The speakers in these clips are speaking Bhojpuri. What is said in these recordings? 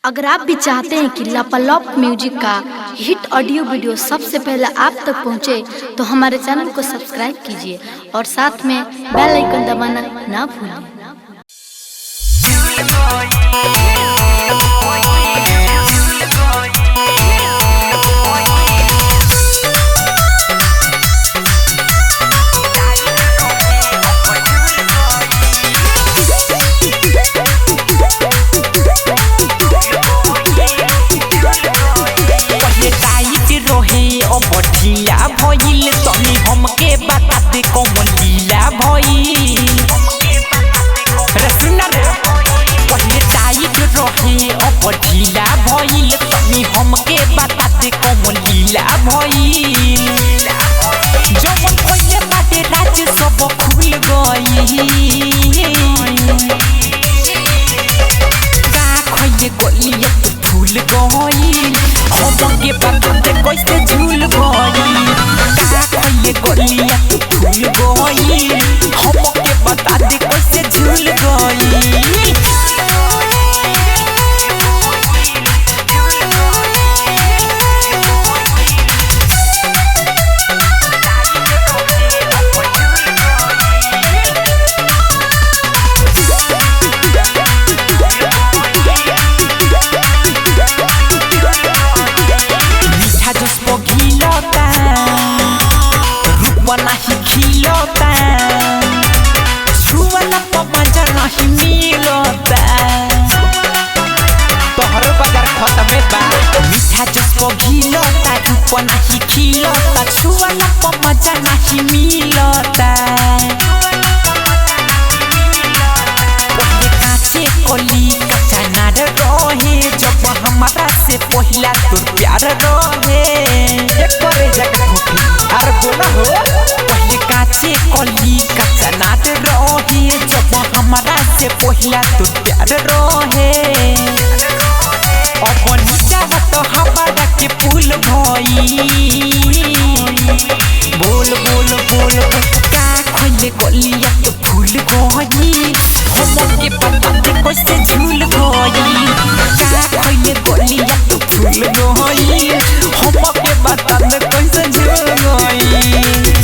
अगर आप भी चाहते हैं कि लापालॉप म्यूजिक का हिट ऑडियो वीडियो सबसे पहले आप तक पहुंचे, तो हमारे चैनल को सब्सक्राइब कीजिए और साथ में बेल आइकन दबाना ना भूलें। बढ़िया भइल तनी हमके बता दे कौन लीला भइल रे सुन रे पहिले टाइट रहे अब ढीला भइल तनी हमके बता दे कौन लीला भइल जवन पहिले बाटे राज सब खुल गई का खइले गलिया तो फूल गई हमके बता दे कैसे झूल गई का खइले गलिया तो फूल गई हमके बता दे कैसे झूल गई। नहीं खिलता छुआला पपंजा नहीं मिलता तोहर बाजार खत्म बा मीठा जिसको घिलता रूप नहीं खिलता छुआला पपंजा नहीं मिलता काचे कली कच्चा नार रहे जब हमारा से पहिला तोर प्यार रहे एक करे जगह घुटी अरे बोला हो पहले काचे कली कच्चा नाट रहे जब हमारा से पहिला तो प्यार रहे अब नीचा तो हमारा के पुल भई बोल बोल बोल का खइले गलिया तो फूल गई हमके पता दे कैसे झूल गई का खइले गलिया तो फूल गई हमके बता दे कैसे झूल गई।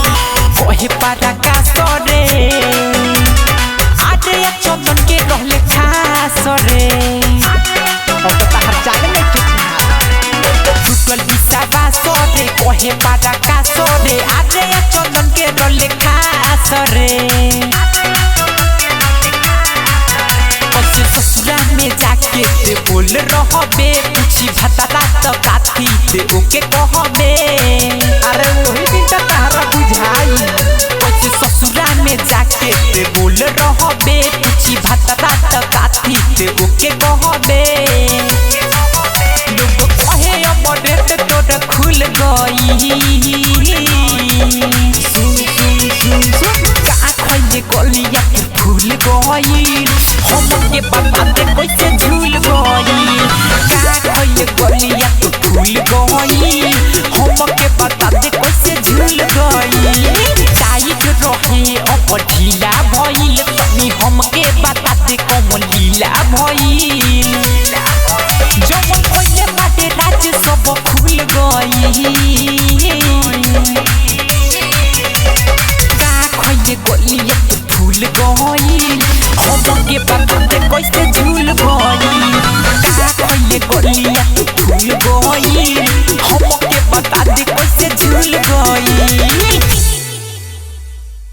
पारा का सरे आटे चंदन के रहले खास रे अब तो तार चाले में टूटल बिसावा सरे कहे पारा का सरे आटे चंदन के रहले खास रे कैसे ससुरा में जाके ते बोल रहबे पूछी भतारा तो काथी ते ओके कहबे अरे वही दिन त तारा बुझाई ससुरा में जाके ते बोल रहबे पूछी भतारा त काथी ते ओके कहबे लोग कहे अब डेट तोर खुल गई का खइले गलिया के फूल गई हमके बता दे कैसे झूल गई का खइले गलिया के फूल गई हमके बता दे कैसे झूल गई टाइट रहे अब ढीला भइल तनी हमके बता दे कौन लीला भइल जवन पहिले बाटे राज सब खुल गई का खइले गलिया तो फूल गई हमके बता दे कैसे झूल गई का खइले गलिया तो फूल गई